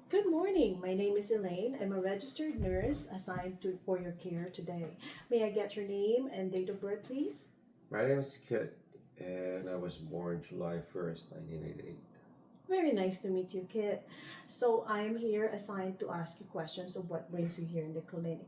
Good morning. My name is Elaine. I'm a registered nurse assigned for your care today. May I get your name and date of birth, please? My name is Kit, and I was born July 1st, 1988. Very nice to meet you, Kit. So I'm here assigned to ask you questions of what brings you here in the clinic.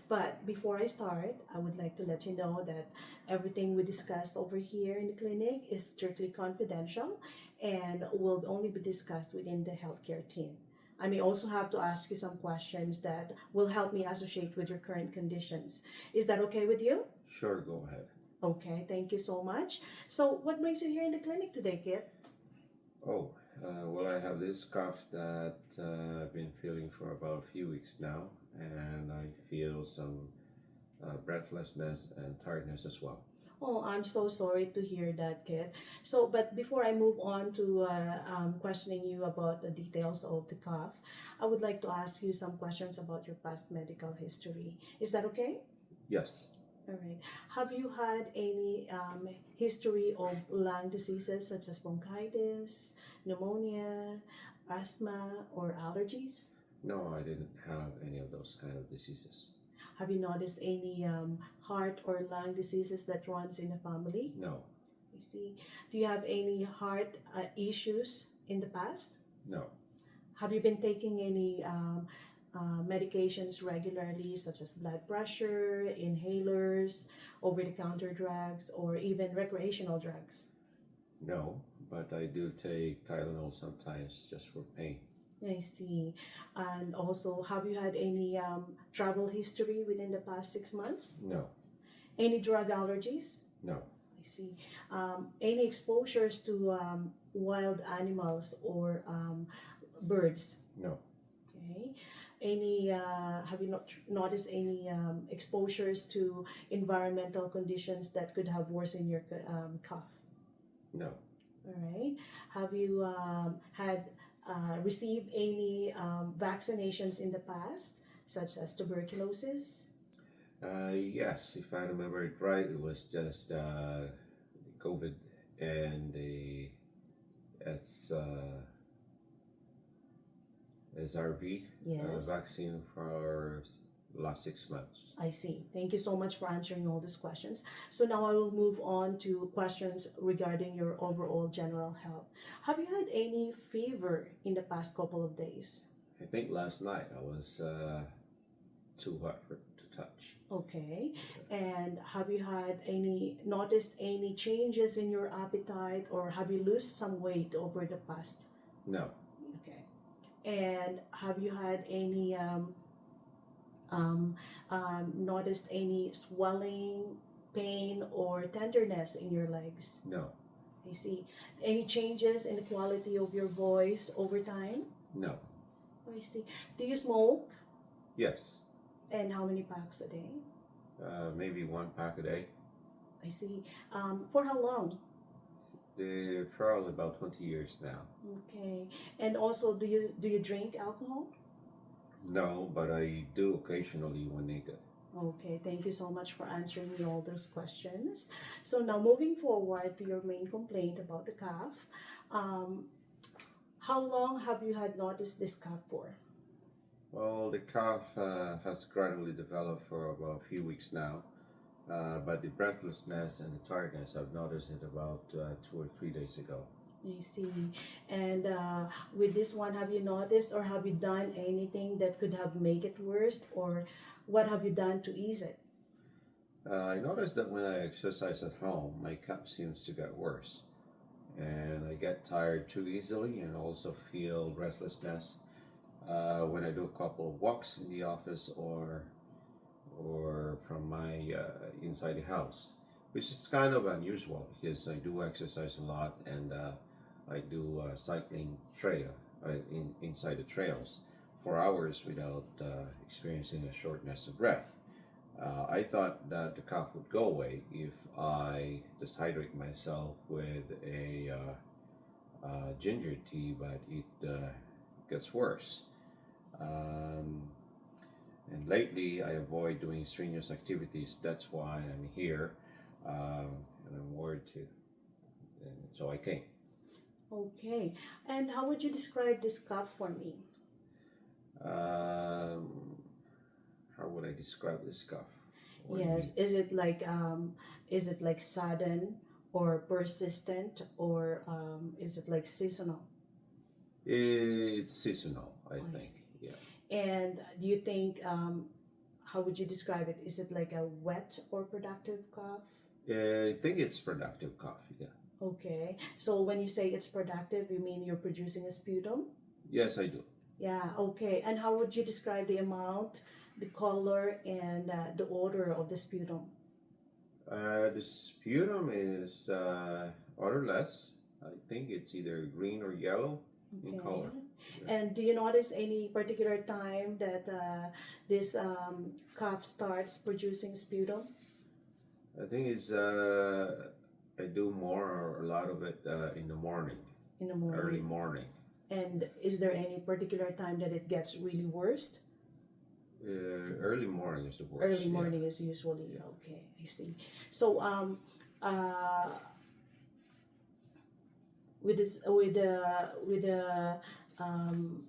But before I start, I would like to let you know that everything we discussed over here in the clinic is strictly confidential and will only be discussed within the healthcare team. I may also have to ask you some questions that will help me associate with your current conditions. Is that okay with you? Sure, go ahead. Okay, thank you so much. So, what brings you here in the clinic today, Kit? Oh, well, I have this cough that I've been feeling for about a few weeks now, and I feel some breathlessness and tiredness as well. Oh, I'm so sorry to hear that, Kit. So, but before I move on to questioning you about the details of the cough, I would like to ask you some questions about your past medical history. Is that okay? Yes, All right. Have you had any history of lung diseases such as bronchitis, pneumonia, asthma, or allergies? no, I didn't have any of those kind of diseases. Have you noticed any heart or lung diseases that runs in the family? No, I see. Do you have any heart issues in the past? no, Have you been taking any medications regularly, such as blood pressure, inhalers, over the counter drugs, or even recreational drugs? no, but I do take Tylenol sometimes just for pain. I see. And also, have you had any travel history within the past 6 months? No, Any drug allergies? no, I see. Any exposures to wild animals or birds? no, Okay. Any, have you not noticed any exposures to environmental conditions that could have worsened your cough? no. All right. Have you had received any vaccinations in the past, such as tuberculosis? Yes, if I remember it right, it was just COVID and the S, SRV Yes. vaccine for last 6 months. I see. Thank you so much for answering all these questions. So now I will move on to questions regarding your overall general health. Have you had any fever in the past couple of days? I think last night I was too hot to touch. Okay. And have you had noticed any changes in your appetite, or have you lost some weight over the past? No, Okay. And have you had any um, noticed any swelling, pain, or tenderness in your legs? no, I see. Any changes in the quality of your voice over time? no, I see. Do you smoke? yes, And how many packs a day? maybe one pack a day. I see. For how long? They're probably about 20 years now. Okay. And also, do you drink alcohol? No, but I do occasionally when needed. Okay, thank you so much for answering me all those questions. So now moving forward to your main complaint about the cough, um, how long have you had noticed this cough for? Well, the cough has gradually developed for about a few weeks now, but the breathlessness and the tiredness, I've noticed it about 2 or 3 days ago. I see. And with this one, have you noticed or have you done anything that could have made it worse, or what have you done to ease it? I noticed that when I exercise at home, my cough seems to get worse, and I get tired too easily and also feel restlessness when I do a couple of walks in the office or from my inside the house, which is kind of unusual because I do exercise a lot and I do cycling trail inside the trails for hours without experiencing a shortness of breath. I thought that the cough would go away if I just hydrate myself with a ginger tea, but it gets worse. Um, and lately, I avoid doing strenuous activities. That's why I'm here, and I'm worried too. And so I came. Okay. And how would you describe this cough for me? Um, how would I describe this cough? What do you mean? Yes. Is it like sudden or persistent, or is it like seasonal? It's seasonal, I I think. see. Yeah. And do you think, how would you describe it? Is it like a wet or productive cough? I think it's productive cough. Yeah. Okay. So when you say it's productive, you mean you're producing a sputum? Yes, I do. Yeah, okay. And how would you describe the amount, the color, and the odor of the sputum? The sputum is odorless. I think it's either green or yellow in Okay. color. Yeah. And do you notice any particular time that this cough starts producing sputum? I think it's I do more or a lot of it in the morning, In the early morning. morning. And is there any particular time that it gets really worst? Early morning is the worst. Early Yeah. morning is usually Yeah. okay. I see. So uh, with the um,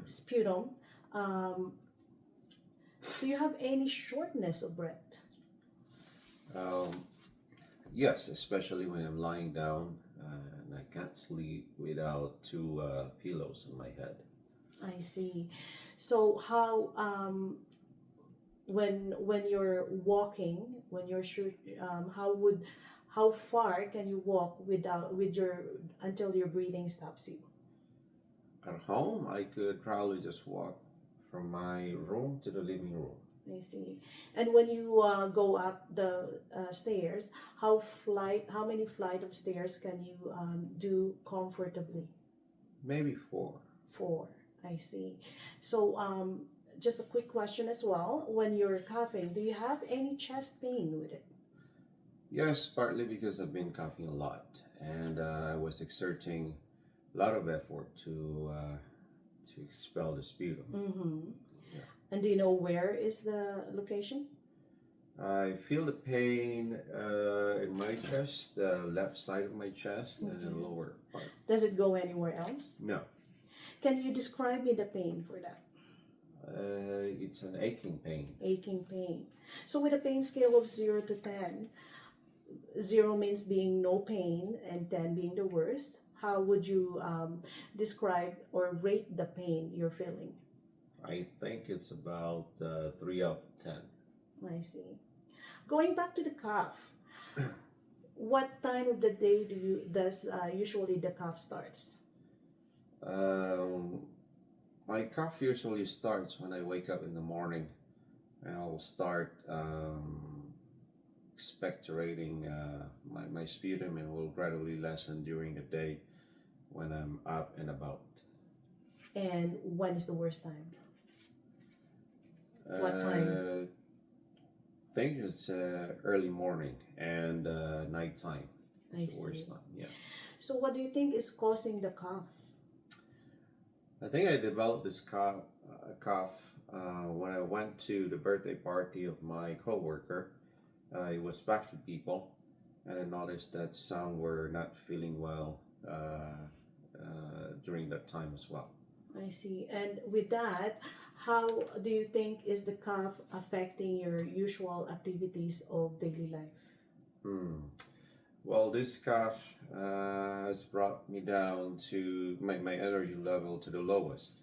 sputum, um, do you have any shortness of breath? Um, yes, especially when I'm lying down and I can't sleep without two pillows on my head. I see. So how when you're walking, when you're how far can you walk without with your until your breathing stops you? At home, I could probably just walk from my room to the living room. I see. And when you go up the stairs, how many flight of stairs can you do comfortably? Maybe four. Four. I see. So just a quick question as well. When you're coughing, do you have any chest pain with it? Yes, partly because I've been coughing a lot and I was exerting a lot of effort to expel the sputum. Mm-hmm. Yeah. And do you know where is the location? I feel the pain in my chest, the left side of my chest, and the Okay. lower part. Does it go anywhere else? No, Can you describe me the pain for that? it's an aching pain. Aching pain. So with a pain scale of 0 to 10, 0 means being no pain and 10 being the worst, how would you describe or rate the pain you're feeling? I think it's about 3 out of 10. I see. Going back to the cough, what time of the day does usually the cough starts? Um, my cough usually starts when I wake up in the morning, and I'll start expectorating my sputum and will gradually lessen during the day when I'm up and about. And when is the worst time? What time? Think it's early morning and nighttime. I It's the worst see. time. Yeah. So what do you think is causing the cough? I think I developed this cough when I went to the birthday party of my coworker. It was packed with people, and I noticed that some were not feeling well during that time as well. I see. And with that, how do you think is the cough affecting your usual activities of daily life? Hmm. Well, this cough has brought me down to my energy level to the lowest,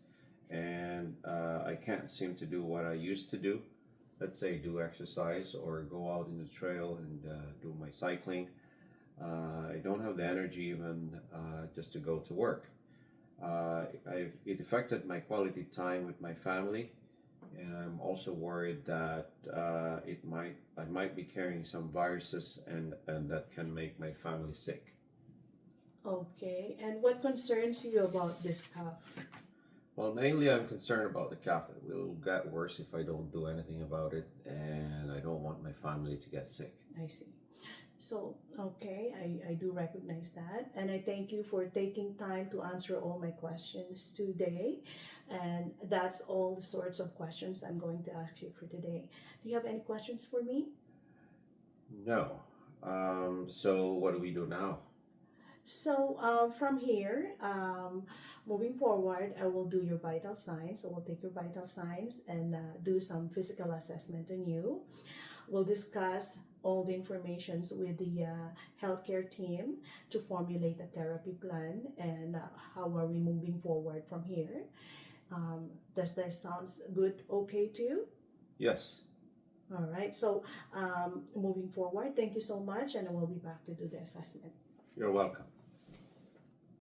and I can't seem to do what I used to do. Let's say do exercise or go out in the trail and do my cycling. I don't have the energy even just to go to work. It affected my quality time with my family, and I'm also worried that I might be carrying some viruses and that can make my family sick. Okay. And what concerns you about this cough? Well, mainly I'm concerned about the cough. It will get worse if I don't do anything about it, and I don't want my family to get sick. I see. So, okay, I do recognize that. And I thank you for taking time to answer all my questions today. And that's all the sorts of questions I'm going to ask you for today. Do you have any questions for me? No. So what do we do now? So from here, moving forward, I will do your vital signs. So we'll take your vital signs and do some physical assessment on you. We'll discuss all the informations with the healthcare team to formulate a therapy plan and how are we moving forward from here. Does that sounds good? Okay to you? Yes. All right. So moving forward, thank you so much, and I will be back to do the assessment. You're welcome.